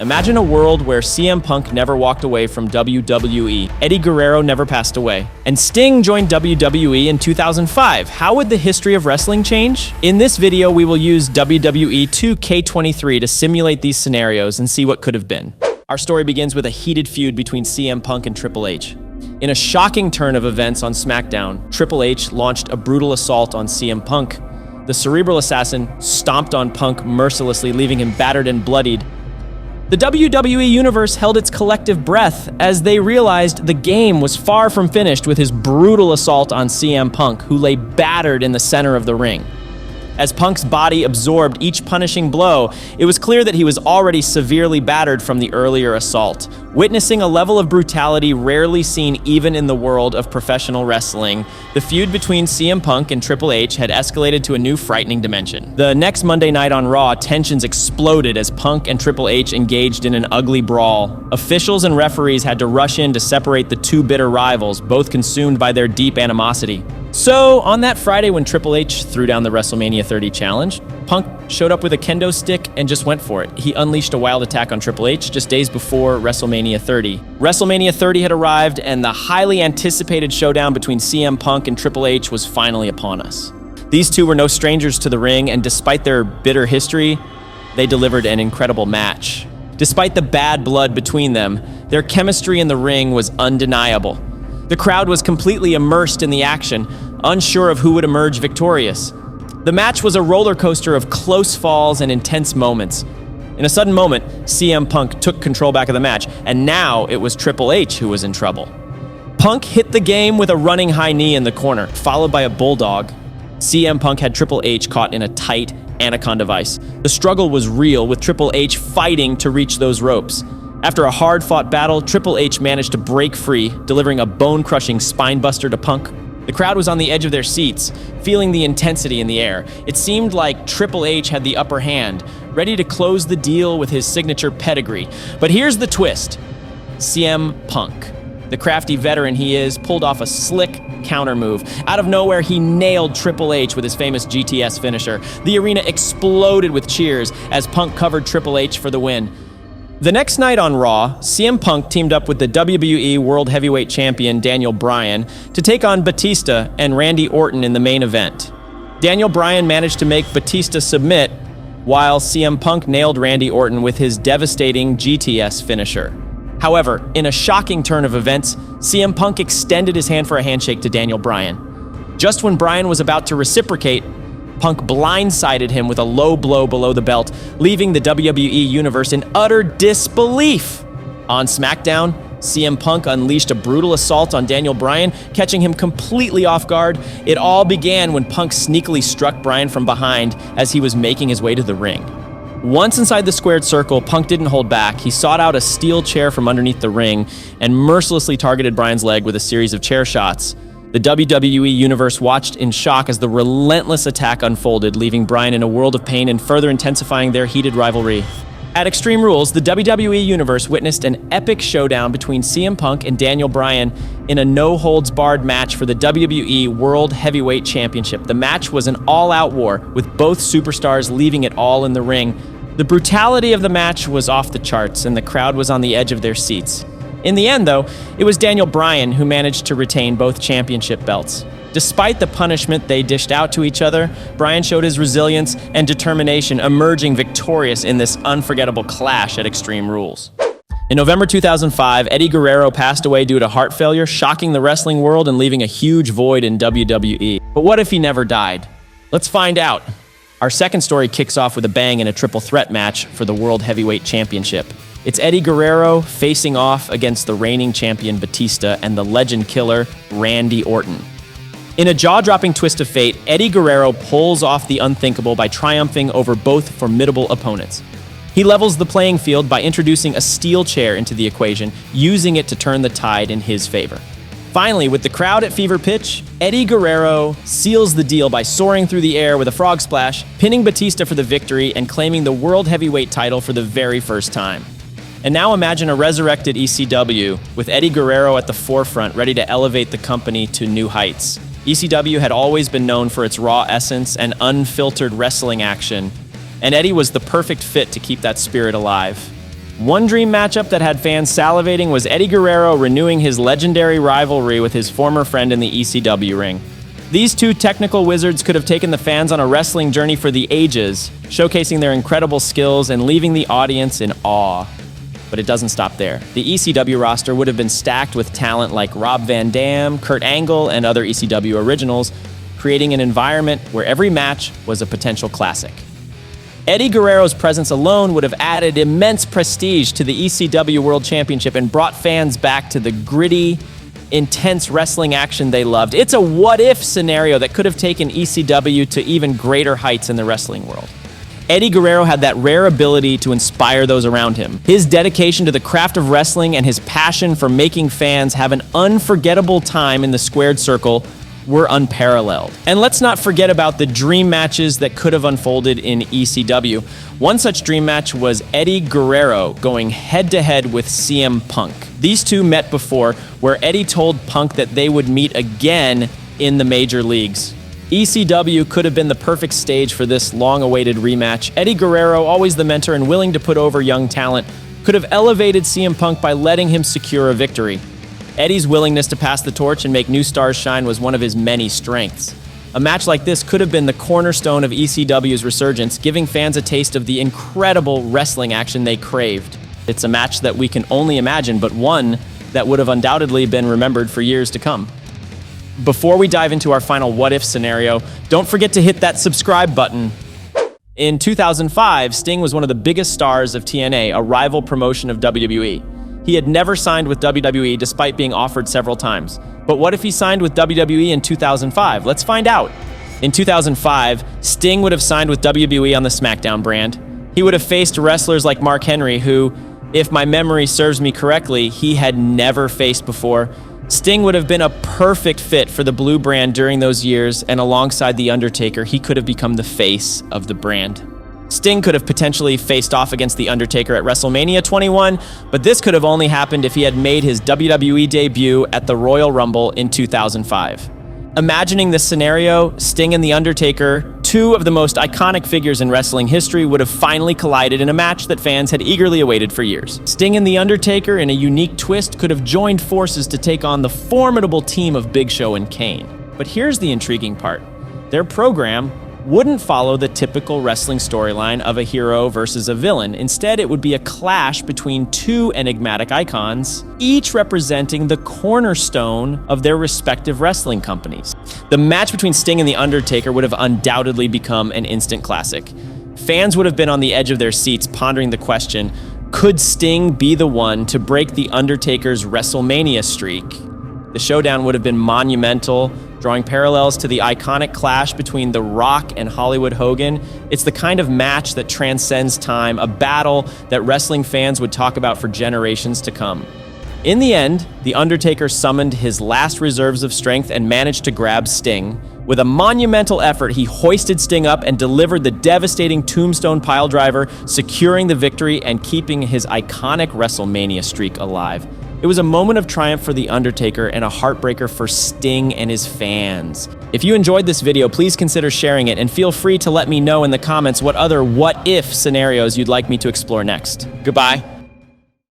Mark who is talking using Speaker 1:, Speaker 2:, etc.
Speaker 1: Imagine a world where CM Punk never walked away from WWE, Eddie Guerrero never passed away, and Sting joined WWE in 2005. How would the history of wrestling change? In this video, we will use WWE 2K23 to simulate these scenarios and see what could have been. Our story begins with a heated feud between CM Punk and Triple H. In a shocking turn of events on SmackDown, Triple H launched a brutal assault on CM Punk. The cerebral assassin stomped on Punk mercilessly, leaving him battered and bloodied. The WWE Universe held its collective breath as they realized the game was far from finished with his brutal assault on CM Punk, who lay battered in the center of the ring. As Punk's body absorbed each punishing blow, it was clear that he was already severely battered from the earlier assault, witnessing a level of brutality rarely seen even in the world of professional wrestling. The feud between CM Punk and Triple H had escalated to a new frightening dimension. The next Monday night on Raw, tensions exploded as Punk and Triple H engaged in an ugly brawl. Officials and referees had to rush in to separate the two bitter rivals, both consumed by their deep animosity. So, on that Friday when Triple H threw down the WrestleMania 30 challenge, Punk showed up with a kendo stick and just went for it. He unleashed a wild attack on Triple H just days before WrestleMania 30. WrestleMania 30 had arrived, and the highly anticipated showdown between CM Punk and Triple H was finally upon us. These two were no strangers to the ring, and despite their bitter history, they delivered an incredible match. Despite the bad blood between them, their chemistry in the ring was undeniable. The crowd was completely immersed in the action, unsure of who would emerge victorious. The match was a roller coaster of close falls and intense moments. In a sudden moment, CM Punk took control back of the match, and now it was Triple H who was in trouble. Punk hit the game with a running high knee in the corner, followed by a bulldog. CM Punk had Triple H caught in a tight anaconda vice. The struggle was real, with Triple H fighting to reach those ropes. After a hard-fought battle, Triple H managed to break free, delivering a bone-crushing spinebuster to Punk. The crowd was on the edge of their seats, feeling the intensity in the air. It seemed like Triple H had the upper hand, ready to close the deal with his signature pedigree. But here's the twist. CM Punk, the crafty veteran he is, pulled off a slick counter move. Out of nowhere, he nailed Triple H with his famous GTS finisher. The arena exploded with cheers as Punk covered Triple H for the win. The next night on Raw, CM Punk teamed up with the WWE World Heavyweight Champion Daniel Bryan to take on Batista and Randy Orton in the main event. Daniel Bryan managed to make Batista submit, while CM Punk nailed Randy Orton with his devastating GTS finisher. However, in a shocking turn of events, CM Punk extended his hand for a handshake to Daniel Bryan. Just when Bryan was about to reciprocate, Punk blindsided him with a low blow below the belt, leaving the WWE Universe in utter disbelief. On SmackDown, CM Punk unleashed a brutal assault on Daniel Bryan, catching him completely off guard. It all began when Punk sneakily struck Bryan from behind as he was making his way to the ring. Once inside the squared circle, Punk didn't hold back. He sought out a steel chair from underneath the ring and mercilessly targeted Bryan's leg with a series of chair shots. The WWE Universe watched in shock as the relentless attack unfolded, leaving Bryan in a world of pain and further intensifying their heated rivalry. At Extreme Rules, the WWE Universe witnessed an epic showdown between CM Punk and Daniel Bryan in a no-holds-barred match for the WWE World Heavyweight Championship. The match was an all-out war, with both superstars leaving it all in the ring. The brutality of the match was off the charts, and the crowd was on the edge of their seats. In the end, though, it was Daniel Bryan who managed to retain both championship belts. Despite the punishment they dished out to each other, Bryan showed his resilience and determination, emerging victorious in this unforgettable clash at Extreme Rules. In November 2005, Eddie Guerrero passed away due to heart failure, shocking the wrestling world and leaving a huge void in WWE. But what if he never died? Let's find out. Our second story kicks off with a bang in a triple threat match for the World Heavyweight Championship. It's Eddie Guerrero facing off against the reigning champion Batista and the legend killer Randy Orton. In a jaw-dropping twist of fate, Eddie Guerrero pulls off the unthinkable by triumphing over both formidable opponents. He levels the playing field by introducing a steel chair into the equation, using it to turn the tide in his favor. Finally, with the crowd at fever pitch, Eddie Guerrero seals the deal by soaring through the air with a frog splash, pinning Batista for the victory, and claiming the World Heavyweight title for the very first time. And now imagine a resurrected ECW with Eddie Guerrero at the forefront, ready to elevate the company to new heights. ECW had always been known for its raw essence and unfiltered wrestling action, and Eddie was the perfect fit to keep that spirit alive. One dream matchup that had fans salivating was Eddie Guerrero renewing his legendary rivalry with his former friend in the ECW ring. These two technical wizards could have taken the fans on a wrestling journey for the ages, showcasing their incredible skills and leaving the audience in awe. But it doesn't stop there. The ECW roster would have been stacked with talent like Rob Van Dam, Kurt Angle, and other ECW originals, creating an environment where every match was a potential classic. Eddie Guerrero's presence alone would have added immense prestige to the ECW World Championship and brought fans back to the gritty, intense wrestling action they loved. It's a what-if scenario that could have taken ECW to even greater heights in the wrestling world. Eddie Guerrero had that rare ability to inspire those around him. His dedication to the craft of wrestling and his passion for making fans have an unforgettable time in the squared circle were unparalleled. And let's not forget about the dream matches that could have unfolded in ECW. One such dream match was Eddie Guerrero going head-to-head with CM Punk. These two met before, where Eddie told Punk that they would meet again in the major leagues. ECW could have been the perfect stage for this long-awaited rematch. Eddie Guerrero, always the mentor and willing to put over young talent, could have elevated CM Punk by letting him secure a victory. Eddie's willingness to pass the torch and make new stars shine was one of his many strengths. A match like this could have been the cornerstone of ECW's resurgence, giving fans a taste of the incredible wrestling action they craved. It's a match that we can only imagine, but one that would have undoubtedly been remembered for years to come. Before we dive into our final what-if scenario, don't forget to hit that subscribe button. In 2005, Sting was one of the biggest stars of TNA, a rival promotion of WWE. He had never signed with WWE despite being offered several times. But what if he signed with WWE in 2005? Let's find out. In 2005, Sting would have signed with WWE on the SmackDown brand. He would have faced wrestlers like Mark Henry, who, if my memory serves me correctly, he had never faced before. Sting would have been a perfect fit for the Blue brand during those years, and alongside The Undertaker, he could have become the face of the brand. Sting could have potentially faced off against The Undertaker at WrestleMania 21, but this could have only happened if he had made his WWE debut at the Royal Rumble in 2005. Imagining this scenario, Sting and The Undertaker, two of the most iconic figures in wrestling history, would have finally collided in a match that fans had eagerly awaited for years. Sting and The Undertaker, in a unique twist, could have joined forces to take on the formidable team of Big Show and Kane. But here's the intriguing part. Their program wouldn't follow the typical wrestling storyline of a hero versus a villain. Instead, it would be a clash between two enigmatic icons, each representing the cornerstone of their respective wrestling companies. The match between Sting and The Undertaker would have undoubtedly become an instant classic. Fans would have been on the edge of their seats pondering the question, could Sting be the one to break The Undertaker's WrestleMania streak? The showdown would have been monumental, drawing parallels to the iconic clash between The Rock and Hollywood Hogan. It's the kind of match that transcends time, a battle that wrestling fans would talk about for generations to come. In the end, The Undertaker summoned his last reserves of strength and managed to grab Sting. With a monumental effort, he hoisted Sting up and delivered the devastating Tombstone Piledriver, securing the victory and keeping his iconic WrestleMania streak alive. It was a moment of triumph for The Undertaker and a heartbreaker for Sting and his fans. If you enjoyed this video, please consider sharing it and feel free to let me know in the comments what other what-if scenarios you'd like me to explore next. Goodbye.